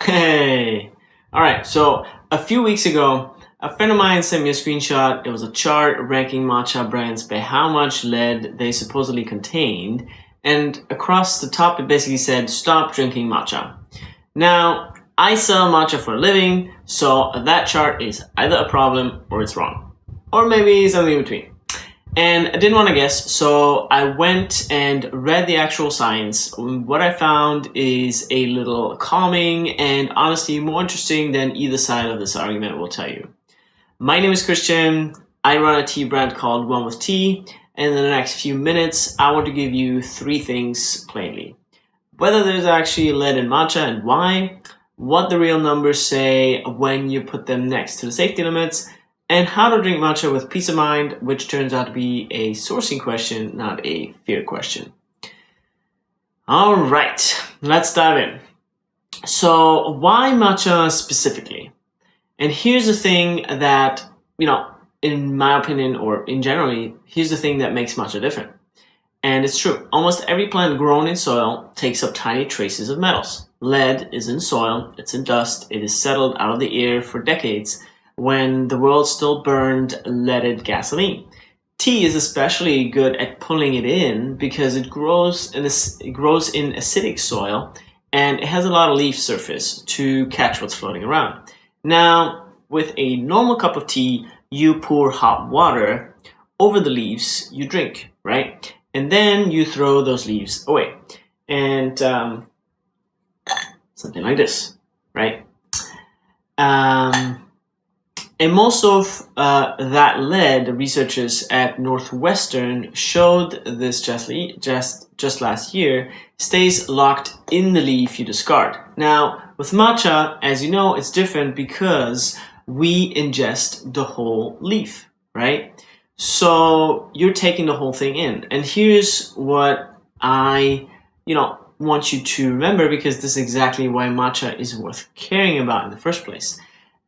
Hey! Alright, so a few weeks ago, a friend of mine sent me a screenshot. It was a chart ranking matcha brands by how much lead they supposedly contained, and across the top it basically said, stop drinking matcha. Now, I sell matcha for a living, so that chart is either a problem or it's wrong. Or maybe something in between. And I didn't want to guess, so I went and read the actual science. What I found is a little calming and honestly more interesting than either side of this argument will tell you. My name is Christian. I run a tea brand called OnewithTea, and in the next few minutes, I want to give you three things plainly. Whether there's actually lead in matcha and why, what the real numbers say when you put them next to the safety limits, and how to drink matcha with peace of mind, which turns out to be a sourcing question, not a fear question. All right, let's dive in. So why matcha specifically? And here's the thing that, in my opinion, or in generally, here's the thing that makes matcha different. And it's true, almost every plant grown in soil takes up tiny traces of metals. Lead is in soil, it's in dust, it is settled out of the air for decades, when the world still burned leaded gasoline. Tea is especially good at pulling it in because it grows in acidic soil and it has a lot of leaf surface to catch what's floating around. Now, with a normal cup of tea, you pour hot water over the leaves you drink, right? And then you throw those leaves away. And something like this, right? And most of that lead, researchers at Northwestern showed this just last year, stays locked in the leaf you discard. Now, with matcha, as you know, it's different because we ingest the whole leaf, right? So you're taking the whole thing in. And here's what I, want you to remember, because this is exactly why matcha is worth caring about in the first place.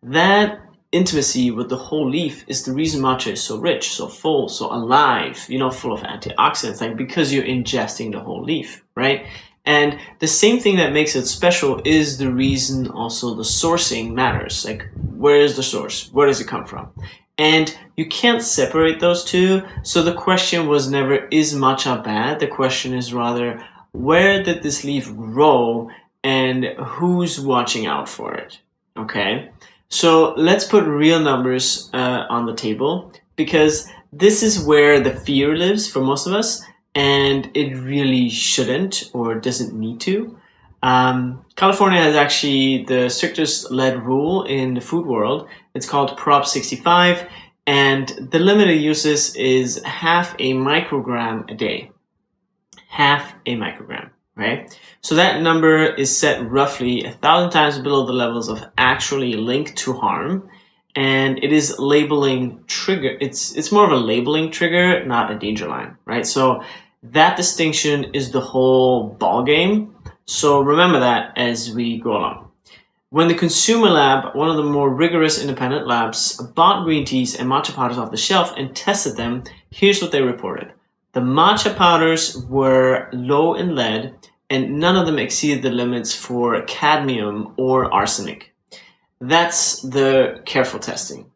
That intimacy with the whole leaf is the reason matcha is so rich, so full, so alive, full of antioxidants, because you're ingesting the whole leaf, right? And the same thing that makes it special is the reason also the sourcing matters. Where is the source? Where does it come from? And you can't separate those two. So the question was never, is matcha bad? The question is rather, where did this leaf grow and who's watching out for it? Okay? So let's put real numbers on the table, because this is where the fear lives for most of us, and it really shouldn't or doesn't need to. California has actually the strictest lead rule in the food world. It's called Prop 65, and the limited uses is half a microgram a day. Half a microgram. Right? So that number is set roughly 1,000 times below the levels of actually linked to harm, and it is labeling trigger. It's more of a labeling trigger, not a danger line, right? So that distinction is the whole ball game. So remember that as we go along. When the consumer lab, one of the more rigorous independent labs, bought green teas and matcha powders off the shelf and tested them, here's what they reported. The matcha powders were low in lead, and none of them exceeded the limits for cadmium or arsenic. That's the careful testing.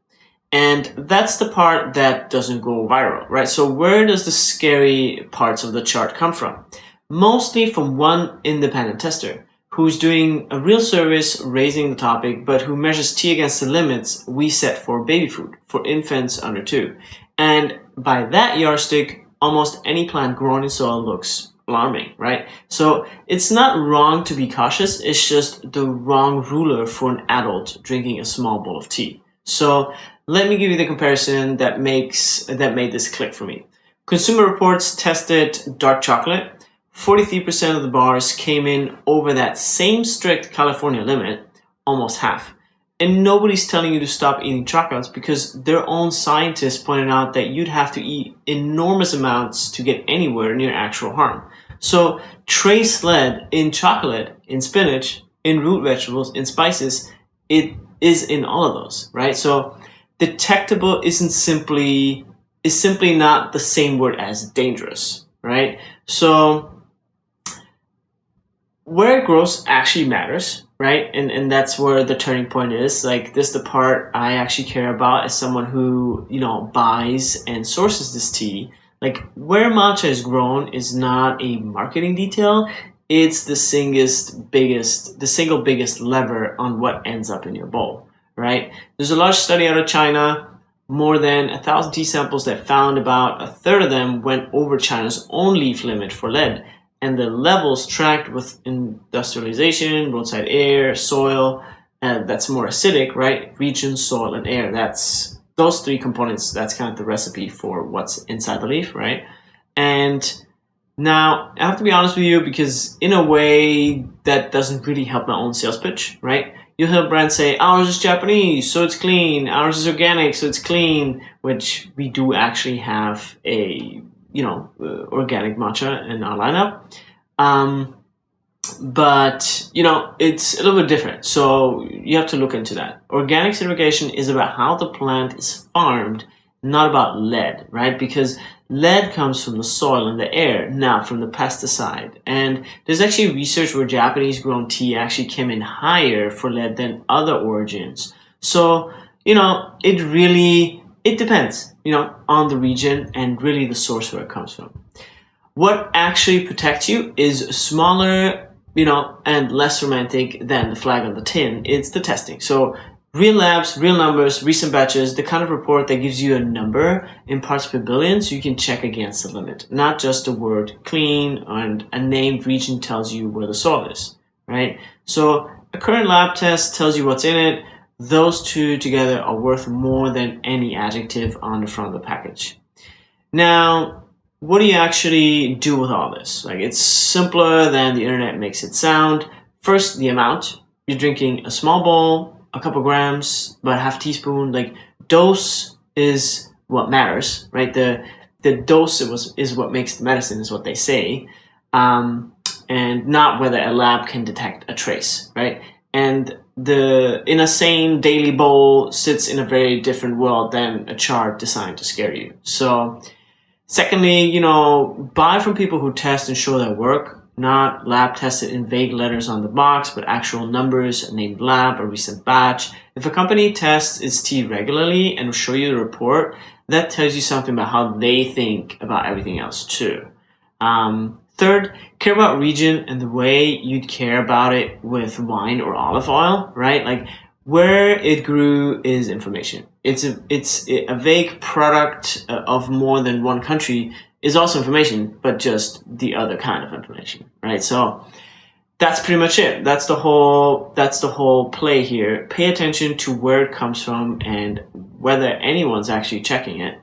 And that's the part that doesn't go viral, right? So where does the scary parts of the chart come from? Mostly from one independent tester who's doing a real service raising the topic, but who measures tea against the limits we set for baby food, for infants under 2. And by that yardstick, almost any plant grown in soil looks alarming, right? So it's not wrong to be cautious, it's just the wrong ruler for an adult drinking a small bowl of tea. So let me give you the comparison that made this click for me. Consumer Reports tested dark chocolate. 43% of the bars came in over that same strict California limit, almost half. And nobody's telling you to stop eating chocolates, because their own scientists pointed out that you'd have to eat enormous amounts to get anywhere near actual harm. So trace lead in chocolate, in spinach, in root vegetables, in spices, it is in all of those, right? So detectable is simply not the same word as dangerous, right? So where it grows actually matters, right? And that's where the turning point is. Like, this is the part I actually care about as someone who, buys and sources this tea. Like, where matcha is grown is not a marketing detail. It's the single biggest lever on what ends up in your bowl, right? There's a large study out of China, more than 1,000 tea samples, that found about a third of them went over China's own leaf limit for lead. And the levels tracked with industrialization, roadside air, soil, that's more acidic, right? Region, soil, and air. That's those three components. That's kind of the recipe for what's inside the leaf, right? And now, I have to be honest with you, because in a way that doesn't really help my own sales pitch, right? You'll hear brands say, ours is Japanese, so it's clean. Ours is organic, so it's clean, which we do actually have a, organic matcha in our lineup. But, it's a little bit different. So you have to look into that. Organic certification is about how the plant is farmed, not about lead, right? Because lead comes from the soil and the air, not from the pesticide. And there's actually research where Japanese grown tea actually came in higher for lead than other origins. So, it depends, on the region and really the source where it comes from. What actually protects you is smaller, and less romantic than the flag on the tin. It's the testing. So real labs, real numbers, recent batches, the kind of report that gives you a number in parts per billion so you can check against the limit. Not just the word clean and a named region tells you where the soil is, right? So a current lab test tells you what's in it. Those two together are worth more than any adjective on the front of the package. Now, what do you actually do with all this? Like, it's simpler than the internet makes it sound. First, the amount. You're drinking a small bowl, a couple grams, about half a teaspoon. Like, dose is what matters, right? The dose is what makes the medicine, is what they say, and not whether a lab can detect a trace, right? And the in a sane daily bowl sits in a very different world than a chart designed to scare you. So, secondly, buy from people who test and show their work, not lab tested in vague letters on the box, but actual numbers, a named lab, a recent batch. If a company tests its tea regularly and will show you the report, that tells you something about how they think about everything else too. Third, care about region and the way you'd care about it with wine or olive oil, right? Like, where it grew is information. It's a vague product of more than one country is also information, but just the other kind of information, right? So that's pretty much it. That's the whole play here. Pay attention to where it comes from and whether anyone's actually checking it,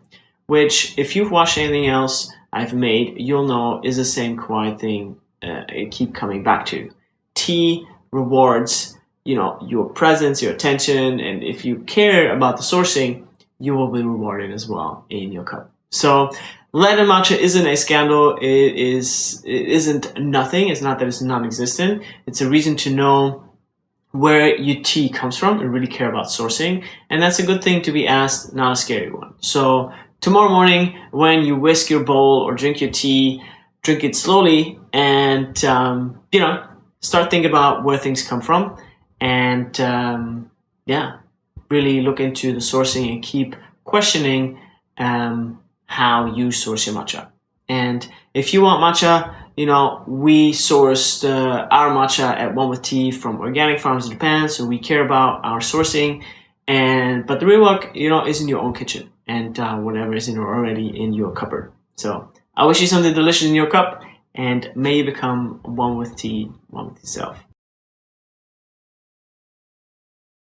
which, if you've watched anything else I've made, you'll know is the same quiet thing I keep coming back to. Tea rewards your presence, your attention, and if you care about the sourcing, you will be rewarded as well in your cup. So lead and matcha isn't a scandal. It isn't nothing. It's not that it's non-existent. It's a reason to know where your tea comes from and really care about sourcing. And that's a good thing to be asked, not a scary one. So tomorrow morning, when you whisk your bowl or drink your tea, drink it slowly and, start thinking about where things come from. And really look into the sourcing and keep questioning how you source your matcha. And if you want matcha, we sourced our matcha at OnewithTea from organic farms in Japan, so we care about our sourcing. But the real work, is in your own kitchen and whatever is already in your cupboard. So I wish you something delicious in your cup, and may you become one with tea, one with yourself.